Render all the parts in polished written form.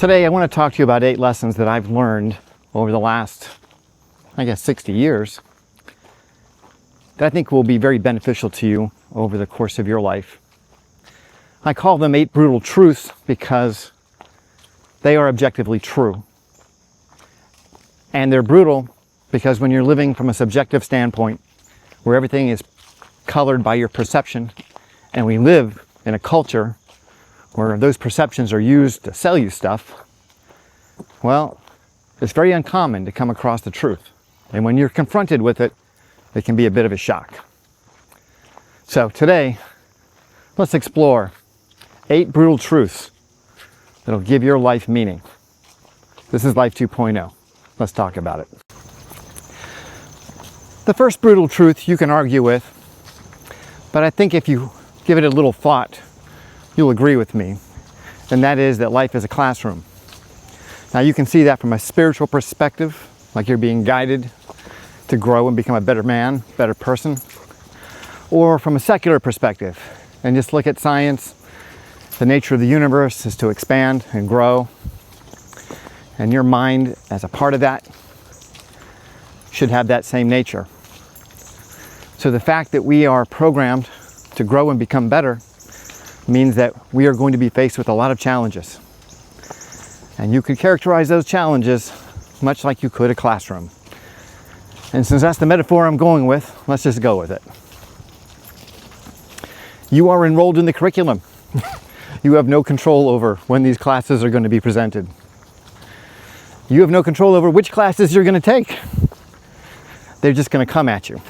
Today I want to talk to you about 8 lessons that I've learned over the last, 60 years that I think will be very beneficial to you over the course of your life. I call them 8 brutal truths because they are objectively true. And they're brutal because when you're living from a subjective standpoint, where everything is colored by your perception, and we live in a culture where those perceptions are used to sell you stuff, well, it's very uncommon to come across the truth. And when you're confronted with it, it can be a bit of a shock. So today, let's explore 8 brutal truths that'll give your life meaning. This is Life 2.0. Let's talk about it. The first brutal truth you can argue with, but I think if you give it a little thought, you'll agree with me, and that is that life is a classroom. Now you can see that from a spiritual perspective, like you're being guided to grow and become a better man, better person, or from a secular perspective, and just look at science. The nature of the universe is to expand and grow, and your mind as a part of that should have that same nature. So the fact that we are programmed to grow and become better means that we are going to be faced with a lot of challenges. And you could characterize those challenges much like you could a classroom. And since that's the metaphor I'm going with, let's just go with it. You are enrolled in the curriculum. You have no control over when these classes are going to be presented. You have no control over which classes you're going to take. They're just going to come at you.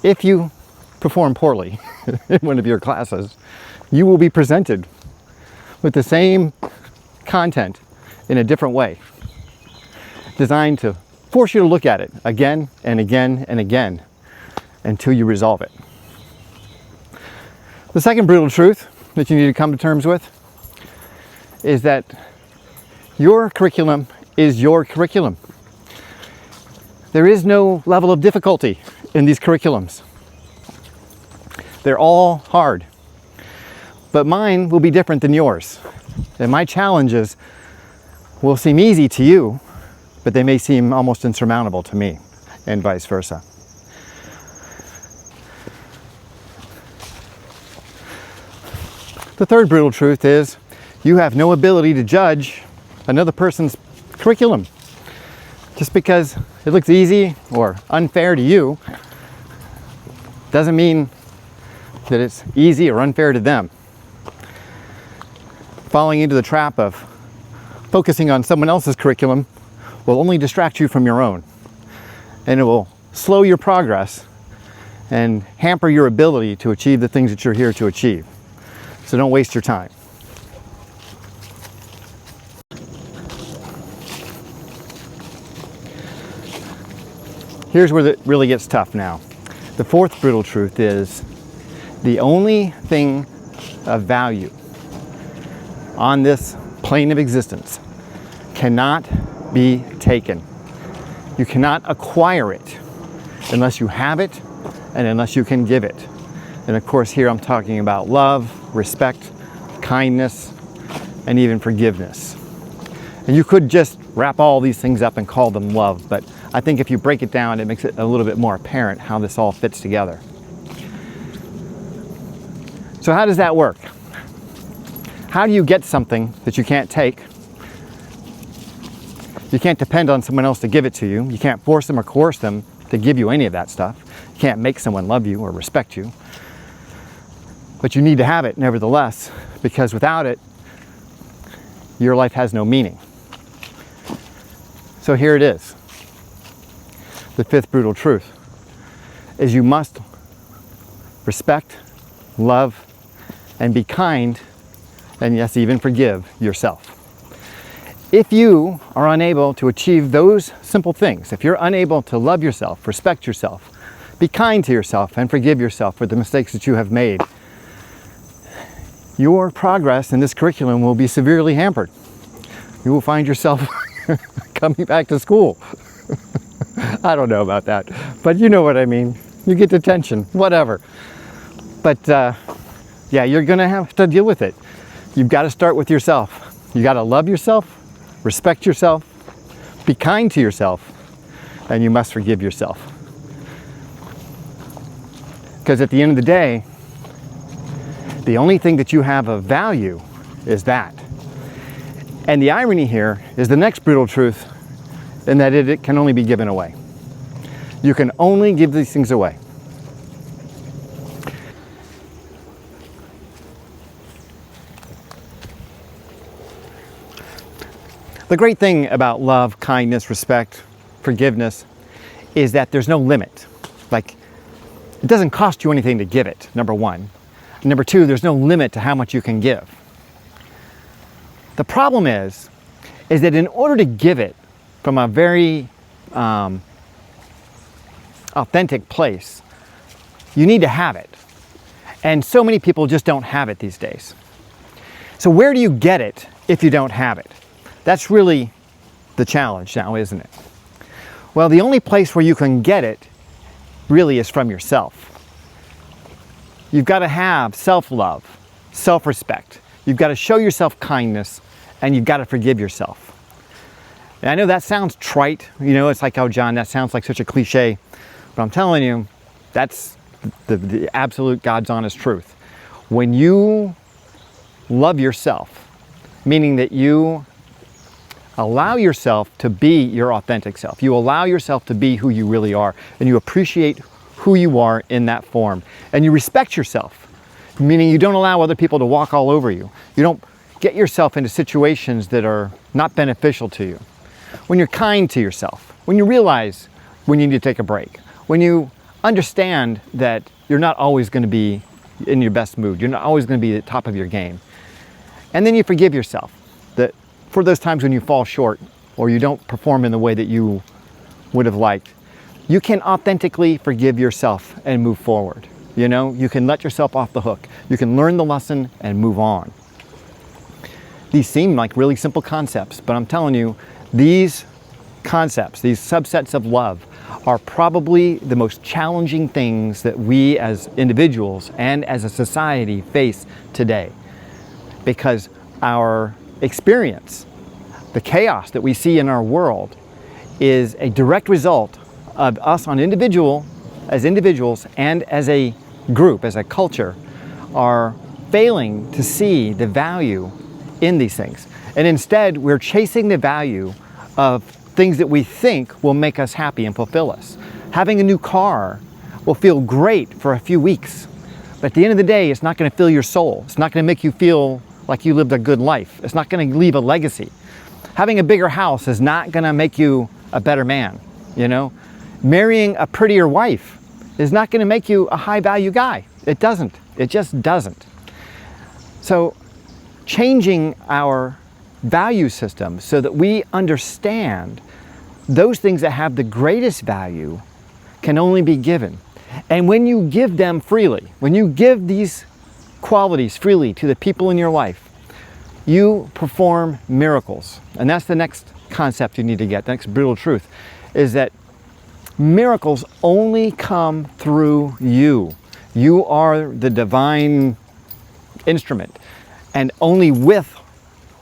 If you perform poorly in one of your classes, you will be presented with the same content in a different way, designed to force you to look at it again and again and again until you resolve it. The second brutal truth that you need to come to terms with is that your curriculum is your curriculum. There is no level of difficulty in these curriculums. They're all hard. But mine will be different than yours. And my challenges will seem easy to you, but they may seem almost insurmountable to me, and vice versa. The third brutal truth is you have no ability to judge another person's curriculum. Just because it looks easy or unfair to you doesn't mean that it's easy or unfair to them. Falling into the trap of focusing on someone else's curriculum will only distract you from your own, and it will slow your progress and hamper your ability to achieve the things that you're here to achieve. So don't waste your time. Here's where it really gets tough now. The fourth brutal truth is the only thing of value on this plane of existence cannot be taken. You cannot acquire it unless you have it and unless you can give it. And of course, here I'm talking about love, respect, kindness, and even forgiveness. And you could just wrap all these things up and call them love, but I think if you break it down, it makes it a little bit more apparent how this all fits together. So how does that work? How do you get something that you can't take? You can't depend on someone else to give it to you. You can't force them or coerce them to give you any of that stuff. You can't make someone love you or respect you. But you need to have it nevertheless, because without it, your life has no meaning. So here it is. The fifth brutal truth is you must respect, love, and be kind, and yes, even forgive yourself. If you are unable to achieve those simple things, if you're unable to love yourself, respect yourself, be kind to yourself, and forgive yourself for the mistakes that you have made, your progress in this curriculum will be severely hampered. You will find yourself coming back to school. I don't know about that, but you know what I mean. You get detention, whatever. But yeah, you're gonna have to deal with it. You've got to start with yourself. You got to love yourself, respect yourself, be kind to yourself, and you must forgive yourself. Because at the end of the day, the only thing that you have of value is that. And the irony here is the next brutal truth, in that it can only be given away. You can only give these things away. The great thing about love, kindness, respect, forgiveness is that there's no limit. Like, it doesn't cost you anything to give it, number one. Number two, there's no limit to how much you can give. The problem is that in order to give it from a very authentic place, you need to have it. And so many people just don't have it these days. So where do you get it if you don't have it? That's really the challenge now, isn't it? Well, the only place where you can get it really is from yourself. You've got to have self-love, self-respect. You've got to show yourself kindness, and you've got to forgive yourself. And I know that sounds trite. You know, it's like, oh, John, that sounds like such a cliche. But I'm telling you, that's the absolute God's honest truth. When you love yourself, meaning that you allow yourself to be your authentic self. You allow yourself to be who you really are, and you appreciate who you are in that form. And you respect yourself, meaning you don't allow other people to walk all over you. You don't get yourself into situations that are not beneficial to you. When you're kind to yourself, when you realize when you need to take a break, when you understand that you're not always going to be in your best mood, you're not always going to be at the top of your game. And then you forgive yourself that for those times when you fall short or you don't perform in the way that you would have liked. You can authentically forgive yourself and move forward. You know, you can let yourself off the hook. You can learn the lesson and move on. These seem like really simple concepts, but I'm telling you, these concepts, these subsets of love, are probably the most challenging things that we as individuals and as a society face today. Because our experience, the chaos that we see in our world, is a direct result of us as individuals and as a group, as a culture, are failing to see the value in these things. And instead, we're chasing the value of things that we think will make us happy and fulfill us. Having a new car will feel great for a few weeks, but at the end of the day, it's not going to fill your soul. It's not going to make you feel like you lived a good life. It's not going to leave a legacy. Having a bigger house is not going to make you a better man, you know? Marrying a prettier wife is not going to make you a high-value guy. It doesn't. It just doesn't. So changing our value system so that we understand those things that have the greatest value can only be given. And when you give them freely, when you give these qualities freely to the people in your life, you perform miracles. And that's the next concept you need to get. The next brutal truth is that miracles only come through you. You are the divine instrument. And only with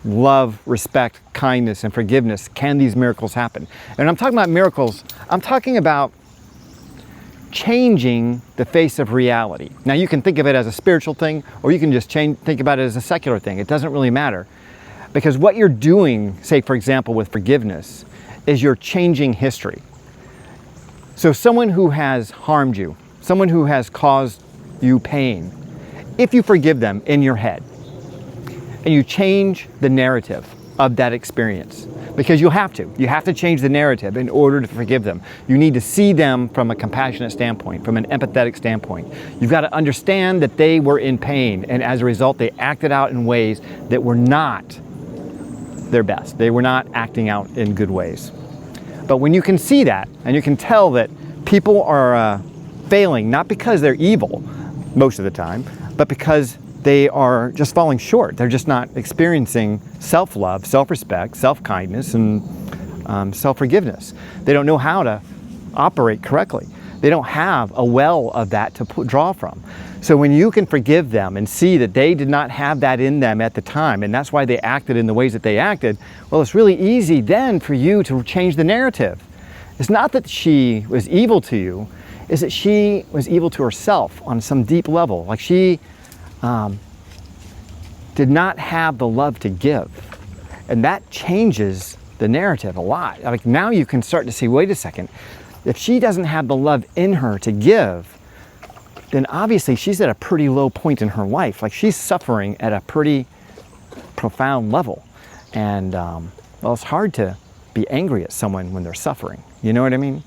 love, respect, kindness, and forgiveness can these miracles happen. And I'm talking about miracles, I'm talking about changing the face of reality. Now you can think of it as a spiritual thing, or you can just think about it as a secular thing. It doesn't really matter. Because what you're doing, say for example with forgiveness, is you're changing history. So someone who has harmed you, someone who has caused you pain, if you forgive them in your head, and you change the narrative of that experience, because you have to change the narrative in order to forgive them. You need to see them from a compassionate standpoint, from an empathetic standpoint. You've got to understand that they were in pain, and as a result, they acted out in ways that were not their best. They were not acting out in good ways. But when you can see that, and you can tell that people are failing, not because they're evil most of the time, but because they are just falling short. They're just not experiencing self-love, self-respect, self-kindness, and self-forgiveness. They don't know how to operate correctly. They don't have a well of that to draw from. So when you can forgive them and see that they did not have that in them at the time, and that's why they acted in the ways that they acted, well, it's really easy then for you to change the narrative. It's not that she was evil to you, it's that she was evil to herself on some deep level. Like she did not have the love to give. And that changes the narrative a lot. Like now you can start to see, wait a second, if she doesn't have the love in her to give, then obviously she's at a pretty low point in her life. Like she's suffering at a pretty profound level. And well, it's hard to be angry at someone when they're suffering. You know what I mean?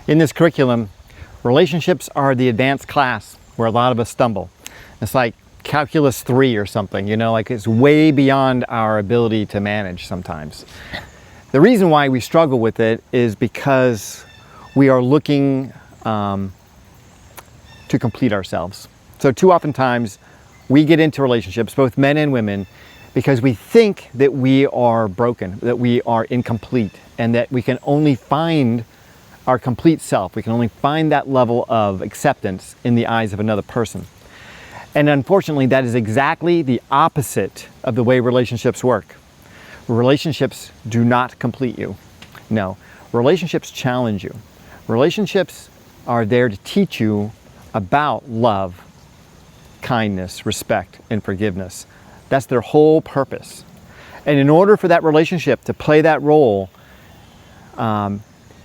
In this curriculum, relationships are the advanced class where a lot of us stumble. It's like calculus 3 or something, you know, like it's way beyond our ability to manage sometimes. The reason why we struggle with it is because we are looking to complete ourselves. So too often times we get into relationships, both men and women, because we think that we are broken, that we are incomplete, and that we can only find our complete self. We can only find that level of acceptance in the eyes of another person. And unfortunately, that is exactly the opposite of the way relationships work. Relationships do not complete you. No, relationships challenge you. Relationships are there to teach you about love, kindness, respect, and forgiveness. That's their whole purpose. And in order for that relationship to play that role,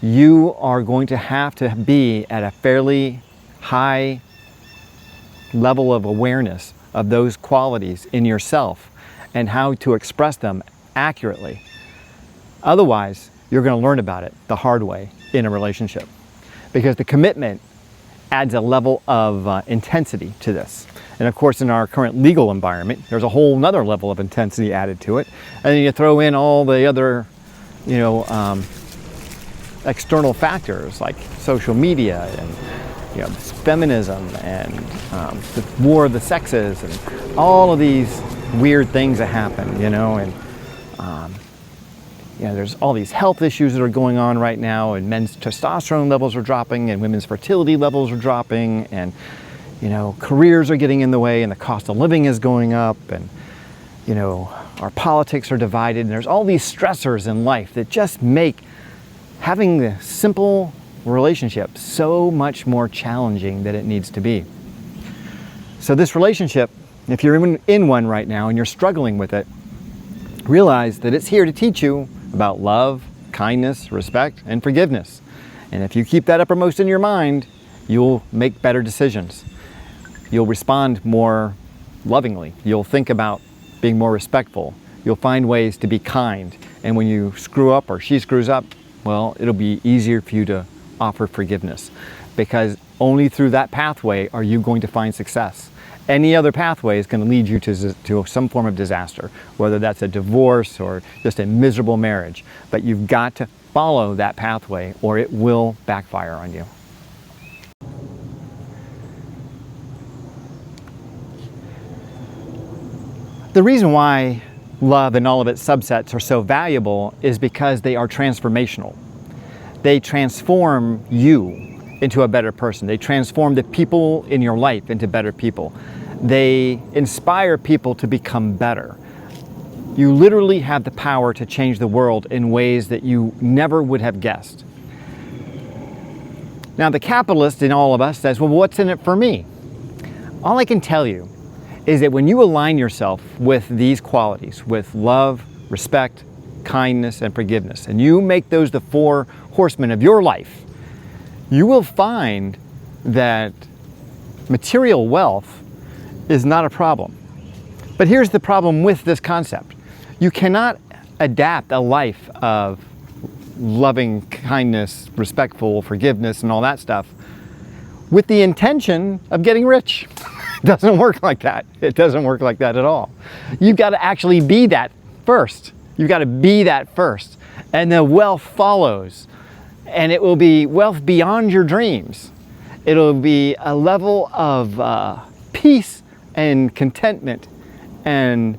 you are going to have to be at a fairly high level of awareness of those qualities in yourself and how to express them accurately. Otherwise, you're going to learn about it the hard way in a relationship, because the commitment adds a level of intensity to this. And of course, in our current legal environment, there's a whole nother level of intensity added to it. And then you throw in all the other, you know, external factors like social media and, you know, feminism and the war of the sexes and all of these weird things that happen, you know, and you know, there's all these health issues that are going on right now, and men's testosterone levels are dropping and women's fertility levels are dropping, and you know, careers are getting in the way and the cost of living is going up, and you know, our politics are divided, and there's all these stressors in life that just make having the simple relationship so much more challenging than it needs to be. So this relationship, if you're in one right now and you're struggling with it, realize that it's here to teach you about love, kindness, respect, and forgiveness. And if you keep that uppermost in your mind, you'll make better decisions. You'll respond more lovingly. You'll think about being more respectful. You'll find ways to be kind. And when you screw up or she screws up, well, it'll be easier for you to offer forgiveness, because only through that pathway are you going to find success. Any other pathway is going to lead you to some form of disaster, whether that's a divorce or just a miserable marriage. But you've got to follow that pathway or it will backfire on you. The reason why love and all of its subsets are so valuable is because they are transformational. They transform you into a better person. They transform the people in your life into better people. They inspire people to become better. You literally have the power to change the world in ways that you never would have guessed. Now, the capitalist in all of us says, well, what's in it for me? All I can tell you is that when you align yourself with these qualities, with love, respect, kindness, and forgiveness, and you make those the 4 horsemen of your life, you will find that material wealth is not a problem. But here's the problem with this concept. You cannot adapt a life of loving kindness, respectful forgiveness, and all that stuff with the intention of getting rich. It doesn't work like that. It doesn't work like that at all. You've got to actually be that first. You've got to be that first. And the wealth follows. And it will be wealth beyond your dreams. It'll be a level of peace and contentment and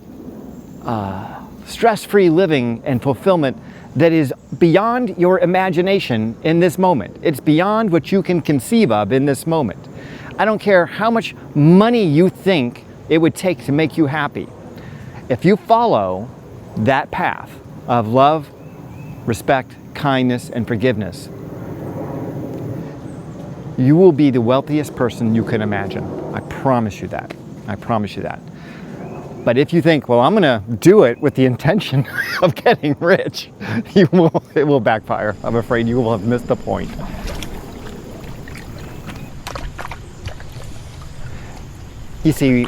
stress-free living and fulfillment that is beyond your imagination in this moment. It's beyond what you can conceive of in this moment. I don't care how much money you think it would take to make you happy. If you follow that path of love, respect, kindness, and forgiveness, you will be the wealthiest person you can imagine. I promise you that. I promise you that. But if you think, well, I'm gonna do it with the intention of getting rich, it will backfire. I'm afraid you will have missed the point. You see,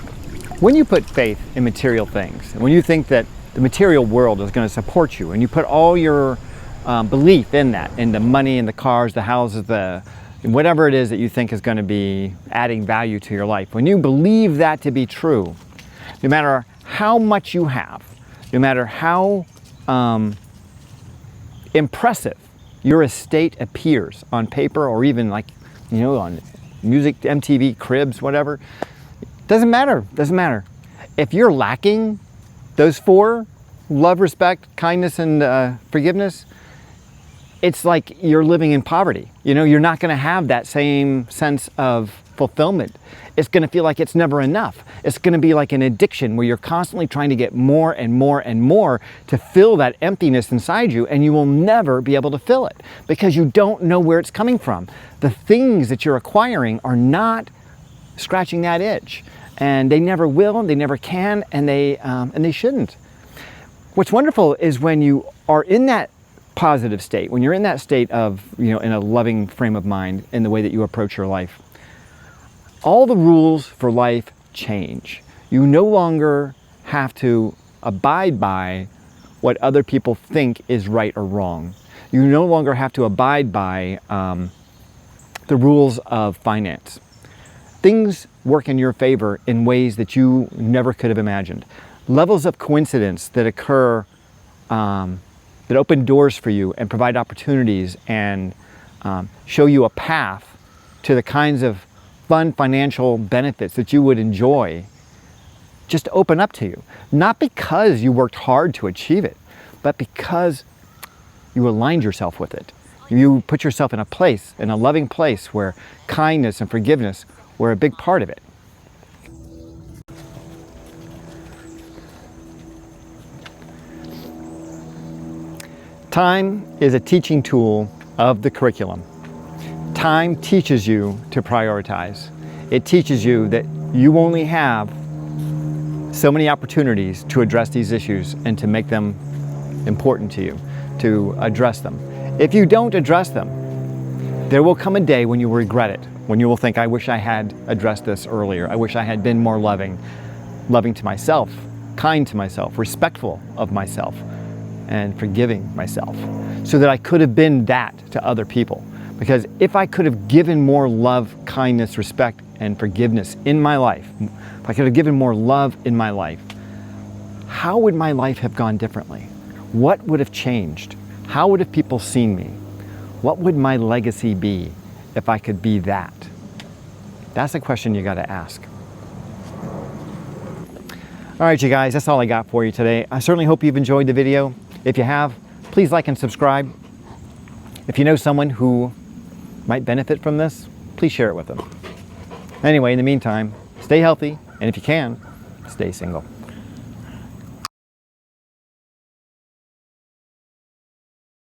when you put faith in material things, when you think that the material world is going to support you, and you put all your belief in that, in the money, in the cars, the houses, whatever it is that you think is going to be adding value to your life, when you believe that to be true, no matter how much you have, no matter how impressive your estate appears on paper, or even like, you know, on music, MTV, Cribs, whatever, doesn't matter, doesn't matter. If you're lacking those four, love, respect, kindness, and forgiveness, it's like you're living in poverty. You know, you're not gonna have that same sense of fulfillment. It's gonna feel like it's never enough. It's gonna be like an addiction where you're constantly trying to get more and more and more to fill that emptiness inside you, and you will never be able to fill it because you don't know where it's coming from. The things that you're acquiring are not scratching that itch, and they never will, they never can, and they shouldn't. What's wonderful is when you are in that positive state, when you're in that state of, you know, in a loving frame of mind in the way that you approach your life, all the rules for life change. You no longer have to abide by what other people think is right or wrong. You no longer have to abide by the rules of finance. Things work in your favor in ways that you never could have imagined. Levels of coincidence that occur, that open doors for you and provide opportunities and show you a path to the kinds of fun financial benefits that you would enjoy, just open up to you. Not because you worked hard to achieve it, but because you aligned yourself with it. You put yourself in a place, in a loving place, where kindness and forgiveness were a big part of it. Time is a teaching tool of the curriculum. Time teaches you to prioritize. It teaches you that you only have so many opportunities to address these issues and to make them important to you, to address them. If you don't address them, there will come a day when you will regret it, when you will think, I wish I had addressed this earlier. I wish I had been more loving to myself, kind to myself, respectful of myself, and forgiving myself, so that I could have been that to other people. Because if I could have given more love, kindness, respect, and forgiveness in my life, if I could have given more love in my life, how would my life have gone differently? What would have changed? How would have people seen me? What would my legacy be if I could be that? That's a question you got to ask. All right, you guys, that's all I got for you today. I certainly hope you've enjoyed the video. If you have, please like and subscribe. If you know someone who might benefit from this, please share it with them. Anyway, in the meantime, stay healthy, and if you can, stay single.